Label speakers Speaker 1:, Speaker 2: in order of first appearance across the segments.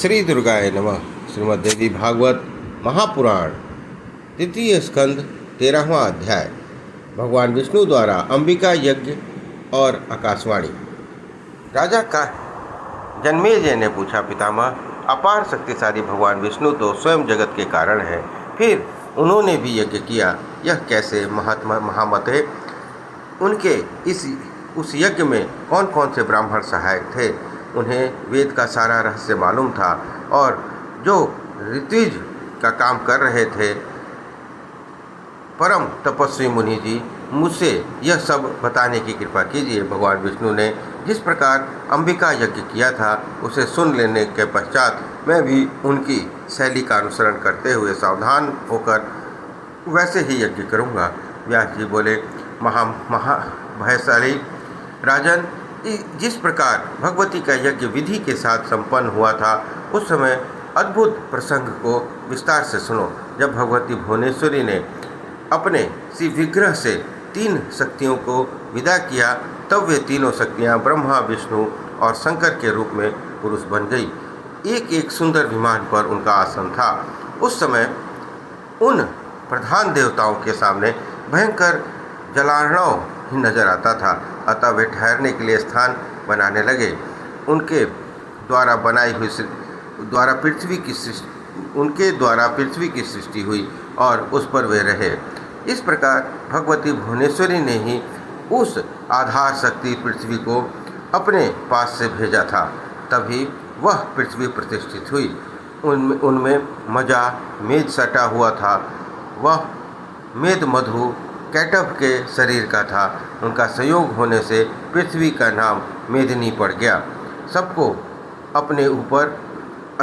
Speaker 1: श्री दुर्गाय नमः। श्रीमद्देवी भागवत महापुराण द्वितीय स्कंद 13वां अध्याय। भगवान विष्णु द्वारा अंबिका यज्ञ और आकाशवाणी। राजा का जन्मेजय ने पूछा, पितामह, अपार शक्तिशाली भगवान विष्णु तो स्वयं जगत के कारण है, फिर उन्होंने भी यज्ञ किया, यह कैसे महात्मा महामते? उनके उस यज्ञ में कौन कौन से ब्राह्मण सहायक थे? उन्हें वेद का सारा रहस्य मालूम था, और जो ऋत्विज का काम कर रहे थे, परम तपस्वी मुनि जी, मुझसे यह सब बताने की कृपा कीजिए। भगवान विष्णु ने जिस प्रकार अंबिका यज्ञ किया था, उसे सुन लेने के पश्चात मैं भी उनकी शैली का अनुसरण करते हुए सावधान होकर वैसे ही यज्ञ करूँगा। व्यास जी बोले, महाभयशाली राजन, जिस प्रकार भगवती का यज्ञ विधि के साथ संपन्न हुआ था, उस समय अद्भुत प्रसंग को विस्तार से सुनो। जब भगवती भुवनेश्वरी ने अपने श्री विग्रह से 3 शक्तियों को विदा किया, तब वे तीनों शक्तियाँ ब्रह्मा, विष्णु और शंकर के रूप में पुरुष बन गई। एक एक सुंदर विमान पर उनका आसन था। उस समय उन प्रधान देवताओं के सामने भयंकर जलार्णव ही नजर आता था, अतः वे ठहरने के लिए स्थान बनाने लगे। उनके द्वारा पृथ्वी की सृष्टि हुई और उस पर वे रहे। इस प्रकार भगवती भुवनेश्वरी ने ही उस आधार शक्ति पृथ्वी को अपने पास से भेजा था, तभी वह पृथ्वी प्रतिष्ठित हुई। उनमें मजा मेद सटा हुआ था। वह मेद मधु कैटभ के शरीर का था। उनका संयोग होने से पृथ्वी का नाम मेदिनी पड़ गया। सबको अपने ऊपर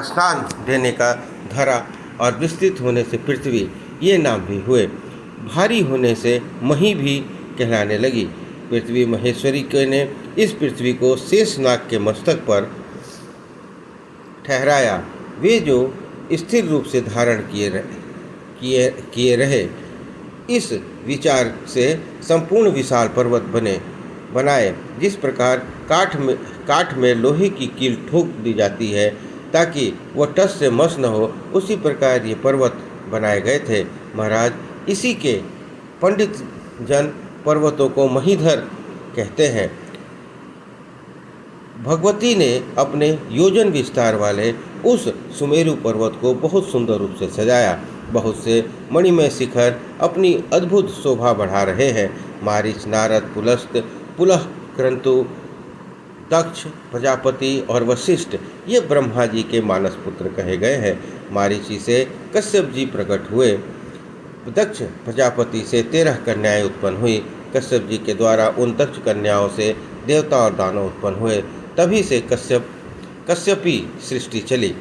Speaker 1: स्नान देने का धरा और विस्तृत होने से पृथ्वी, ये नाम भी हुए। भारी होने से मही भी कहलाने लगी। पृथ्वी महेश्वरी ने इस पृथ्वी को शेषनाग के मस्तक पर ठहराया। वे जो स्थिर रूप से धारण किए रहे, इस विचार से संपूर्ण विशाल पर्वत बनाए। जिस प्रकार काठ में लोहे की कील ठोक दी जाती है ताकि वह टस से मस न हो, उसी प्रकार ये पर्वत बनाए गए थे। महाराज, इसी के पंडित जन पर्वतों को महीधर कहते हैं। भगवती ने अपने योजन विस्तार वाले उस सुमेरु पर्वत को बहुत सुंदर रूप से सजाया। बहुत से मणिमय शिखर अपनी अद्भुत शोभा बढ़ा रहे हैं। मारीच, नारद, पुलस्त, पुलह, क्रंतु, दक्ष, प्रजापति और वशिष्ठ, ये ब्रह्मा जी के मानस पुत्र कहे गए हैं। मारीची से कश्यप जी प्रकट हुए। दक्ष प्रजापति से 13 कन्याएं उत्पन्न हुई। कश्यप जी के द्वारा उन दक्ष कन्याओं से देवता और दानव उत्पन्न हुए। तभी से कश्यपी सृष्टि चली,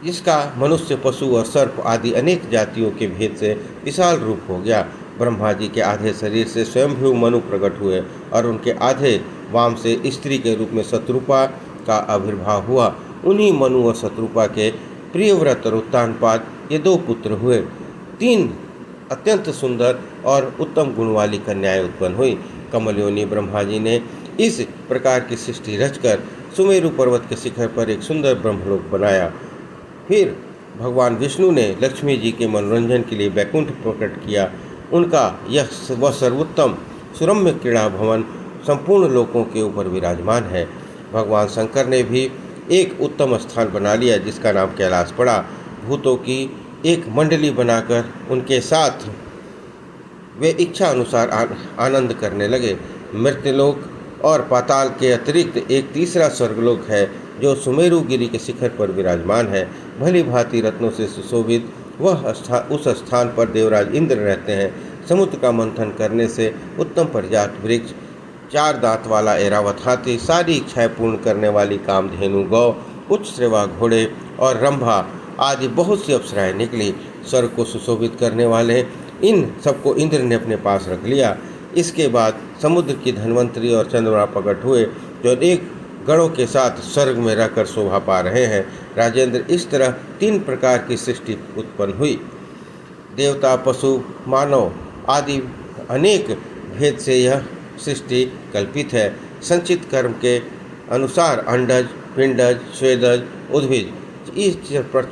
Speaker 1: जिसका मनुष्य, पशु और सर्प आदि अनेक जातियों के भेद से विशाल रूप हो गया। ब्रह्मा जी के आधे शरीर से स्वयंभू मनु प्रकट हुए और उनके आधे वाम से स्त्री के रूप में शत्रुपा का आविर्भाव हुआ। उन्हीं मनु और शत्रुपा के प्रियव्रत और उत्तानपाद, ये 2 पुत्र हुए। 3 अत्यंत सुंदर और उत्तम गुण वाली कन्याएं उत्पन्न हुई। कमलयोनि ब्रह्मा जी ने इस प्रकार की सृष्टि रचकर सुमेरु पर्वत के शिखर पर एक सुंदर ब्रह्मलोक बनाया। फिर भगवान विष्णु ने लक्ष्मी जी के मनोरंजन के लिए वैकुंठ प्रकट किया। उनका वह सर्वोत्तम सुरम्य क्रीड़ा भवन संपूर्ण लोकों के ऊपर विराजमान है। भगवान शंकर ने भी एक उत्तम स्थान बना लिया, जिसका नाम कैलाश पड़ा। भूतों की एक मंडली बनाकर उनके साथ वे इच्छा अनुसार आनंद करने लगे। मृत्युलोक और पाताल के अतिरिक्त एक तीसरा स्वर्गलोक है, जो सुमेरु गिरी के शिखर पर विराजमान है। भली भांति रत्नों से सुशोभित उस स्थान पर देवराज इंद्र रहते हैं। समुद्र का मंथन करने से उत्तम प्रजात वृक्ष, 4 दांत वाला ऐरावत हाथी, सारी इच्छाएं पूर्ण करने वाली कामधेनु गौ, उच्च श्रेवा घोड़े और रंभा आदि बहुत सी अप्सराएं निकली। स्वर्ग को सुशोभित करने वाले इन सबको इंद्र ने अपने पास रख लिया। इसके बाद समुद्र की धन्वंतरी और चंद्रमा प्रकट हुए, जो एक गणों के साथ स्वर्ग में रहकर शोभा पा रहे हैं। राजेंद्र, इस तरह 3 प्रकार की सृष्टि उत्पन्न हुई। देवता, पशु, मानव आदि अनेक भेद से यह सृष्टि कल्पित है। संचित कर्म के अनुसार अंडज, पिंडज, स्वेदज, उद्भिज इस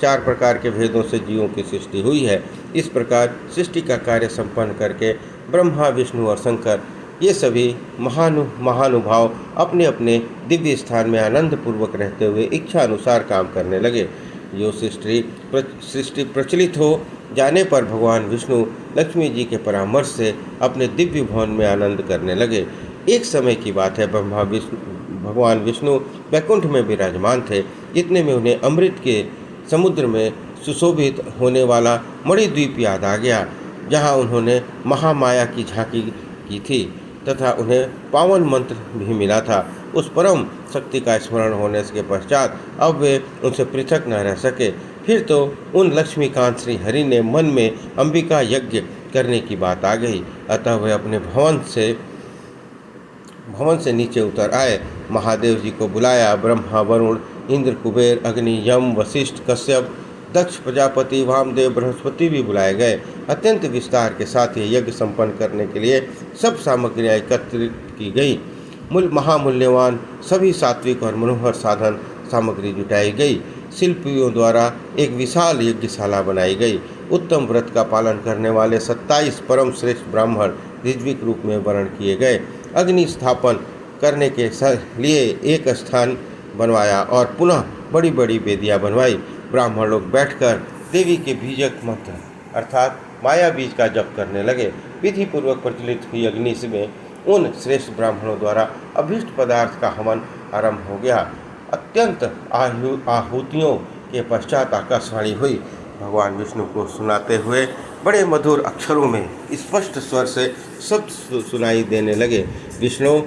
Speaker 1: चार प्रकार के भेदों से जीवों की सृष्टि हुई है। इस प्रकार सृष्टि का कार्य संपन्न करके ब्रह्मा, विष्णु और शंकर ये सभी महानुभाव अपने अपने दिव्य स्थान में आनंद पूर्वक रहते हुए इच्छा अनुसार काम करने लगे। जो सृष्टि प्रचलित हो जाने पर भगवान विष्णु लक्ष्मी जी के परामर्श से अपने दिव्य भवन में आनंद करने लगे। एक समय की बात है, भगवान विष्णु वैकुंठ में विराजमान थे। इतने में उन्हें अमृत के समुद्र में सुशोभित होने वाला मणिद्वीप याद आ गया, जहाँ उन्होंने महामाया की झांकी की थी तथा उन्हें पावन मंत्र भी मिला था। उस परम शक्ति का स्मरण होने के पश्चात अब वे उनसे पृथक न रह सके। फिर तो उन लक्ष्मीकांत श्री हरि ने मन में अंबिका यज्ञ करने की बात आ गई। अतः वे अपने भवन से नीचे उतर आए, महादेव जी को बुलाया। ब्रह्मा, वरुण, इंद्र, कुबेर, अग्नि, यम, वशिष्ठ, कश्यप, दक्ष प्रजापति, वामदेव, बृहस्पति भी बुलाए गए। अत्यंत विस्तार के साथ ये यज्ञ संपन्न करने के लिए सब सामग्रियाँ एकत्रित की गई। महामूल्यवान सभी सात्विक और मनोहर साधन सामग्री जुटाई गई। शिल्पियों द्वारा एक विशाल यज्ञशाला बनाई गई। उत्तम व्रत का पालन करने वाले 27 परम श्रेष्ठ ब्राह्मण ऋज्विक रूप में वर्ण किए गए। अग्नि स्थापन करने के लिए एक स्थान बनवाया और पुनः बड़ी बड़ी वेदियाँ बनवाई। ब्राह्मण लोग बैठकर देवी के बीजक मंत्र अर्थात माया बीज का जप करने लगे। विधि पूर्वक प्रचलित हुई अग्नि में उन श्रेष्ठ ब्राह्मणों द्वारा अभीष्ट पदार्थ का हवन आरंभ हो गया। अत्यंत आहुतियों के पश्चात आकाशवाणी हुई। भगवान विष्णु को सुनाते हुए बड़े मधुर अक्षरों में स्पष्ट स्वर से शब्द सुनाई देने लगे। विष्णु,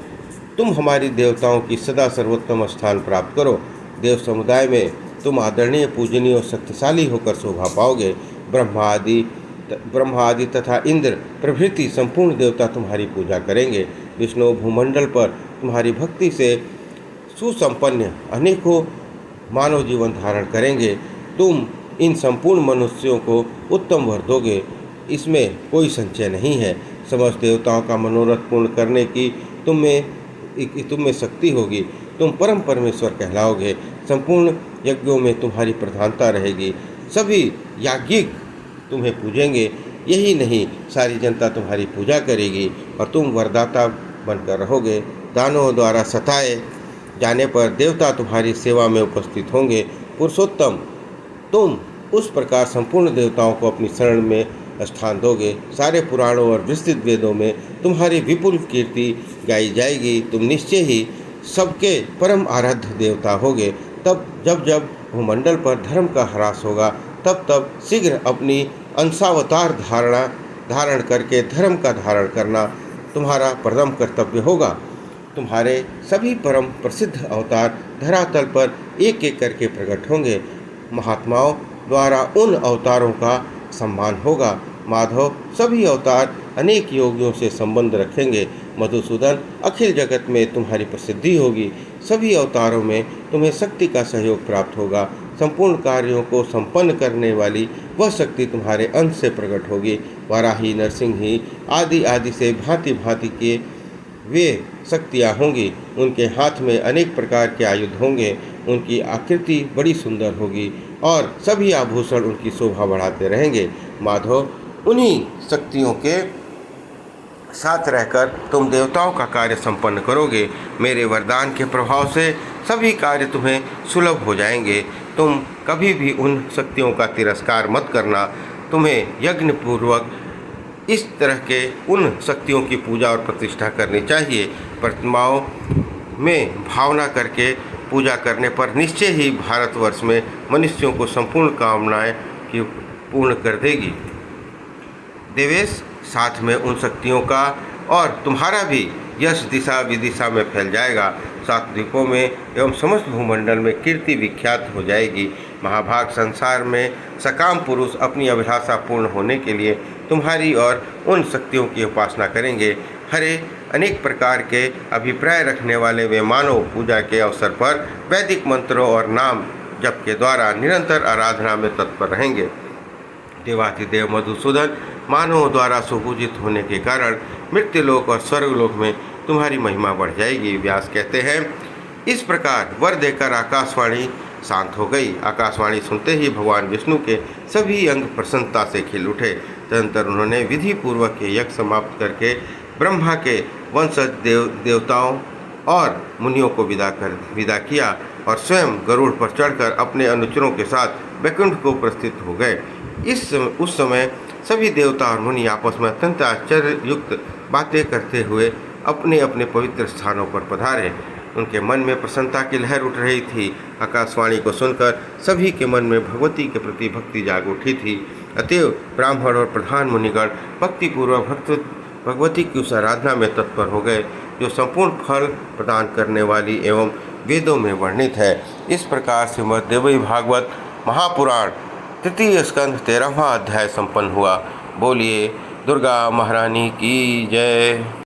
Speaker 1: तुम हमारी देवताओं की सदा सर्वोत्तम स्थान प्राप्त करो। देव समुदाय में तुम आदरणीय, पूजनीय और शक्तिशाली होकर शोभा पाओगे। ब्रह्मा आदि तथा इंद्र प्रभृति संपूर्ण देवता तुम्हारी पूजा करेंगे। विष्णु, भूमंडल पर तुम्हारी भक्ति से सुसंपन्न अनेकों मानव जीवन धारण करेंगे। तुम इन संपूर्ण मनुष्यों को उत्तम वर दोगे, इसमें कोई संशय नहीं है। समस्त देवताओं का मनोरथ पूर्ण करने की तुम में शक्ति होगी। तुम परम परमेश्वर कहलाओगे। संपूर्ण यज्ञों में तुम्हारी प्रधानता रहेगी। सभी याज्ञिक तुम्हें पूजेंगे। यही नहीं, सारी जनता तुम्हारी पूजा करेगी और तुम वरदाता बनकर रहोगे। दानवों द्वारा सताए जाने पर देवता तुम्हारी सेवा में उपस्थित होंगे। पुरुषोत्तम, तुम उस प्रकार संपूर्ण देवताओं को अपनी शरण में स्थान दोगे। सारे पुराणों और विस्तृत वेदों में तुम्हारी विपुल कीर्ति गाई जाएगी। तुम निश्चय ही सबके परम आराध्य देवता होगे। तब जब भूमंडल पर धर्म का ह्रास होगा, तब शीघ्र अपनी अंशावतार धारण करके धर्म का धारण करना तुम्हारा प्रथम कर्तव्य होगा। तुम्हारे सभी परम प्रसिद्ध अवतार धरातल पर एक एक करके प्रकट होंगे। महात्माओं द्वारा उन अवतारों का सम्मान होगा। माधव, सभी अवतार अनेक योगियों से संबंध रखेंगे। मधुसूदन, अखिल जगत में तुम्हारी प्रसिद्धि होगी। सभी अवतारों में तुम्हें शक्ति का सहयोग प्राप्त होगा। संपूर्ण कार्यों को संपन्न करने वाली वह शक्ति तुम्हारे अंश से प्रकट होगी। वाराही, नरसिंही आदि से भांति भांति के वे शक्तियाँ होंगी। उनके हाथ में अनेक प्रकार के आयुध होंगे। उनकी आकृति बड़ी सुंदर होगी और सभी आभूषण उनकी शोभा बढ़ाते रहेंगे। माधव, उन्हीं शक्तियों के साथ रहकर तुम देवताओं का कार्य संपन्न करोगे। मेरे वरदान के प्रभाव से सभी कार्य तुम्हें सुलभ हो जाएंगे। तुम कभी भी उन शक्तियों का तिरस्कार मत करना। तुम्हें यज्ञ पूर्वक इस तरह के उन शक्तियों की पूजा और प्रतिष्ठा करनी चाहिए। प्रतिमाओं में भावना करके पूजा करने पर निश्चय ही भारतवर्ष में मनुष्यों को संपूर्ण कामनाएं की पूर्ण कर देगी। देवेश, साथ में उन शक्तियों का और तुम्हारा भी यश दिशा विदिशा में फैल जाएगा। 7 द्वीपों में एवं समस्त भूमंडल में कीर्ति विख्यात हो जाएगी। महाभाग संसार में सकाम पुरुष अपनी अभिलाषा पूर्ण होने के लिए तुम्हारी और उन शक्तियों की उपासना करेंगे। हरे अनेक प्रकार के अभिप्राय रखने वाले वे मानव पूजा के अवसर पर वैदिक मंत्रों और नाम जप के द्वारा निरंतर आराधना में तत्पर रहेंगे। देवाधिदेव मधुसूदन, मानवों द्वारा सुपूजित होने के कारण मृत्युलोक और स्वर्गलोक में तुम्हारी महिमा बढ़ जाएगी। व्यास कहते हैं, इस प्रकार वर देकर आकाशवाणी शांत हो गई। आकाशवाणी सुनते ही भगवान विष्णु के सभी अंग प्रसन्नता से खिल उठे। तदनंतर उन्होंने विधि पूर्वक यज्ञ समाप्त करके ब्रह्मा के वंशज देवताओं और मुनियों को विदा किया और स्वयं गरुड़ पर चढ़कर अपने अनुचरों के साथ वैकुंठ को प्रस्थित हो गए। उस समय सभी देवता और मुनि आपस में अत्यंत आश्चर्ययुक्त बातें करते हुए अपने अपने पवित्र स्थानों पर पधारे। उनके मन में प्रसन्नता की लहर उठ रही थी। आकाशवाणी को सुनकर सभी के मन में भगवती के प्रति भक्ति जाग उठी थी। अतएव ब्राह्मण और प्रधान मुनिगण भक्तिपूर्वक भगवती की उस आराधना में तत्पर हो गए जो संपूर्ण फल प्रदान करने वाली एवं वेदों में वर्णित है। इस प्रकार श्रीमद्देवी भागवत महापुराण तृतीय स्कंध 13वां अध्याय संपन्न हुआ। बोलिए दुर्गा महारानी की जय।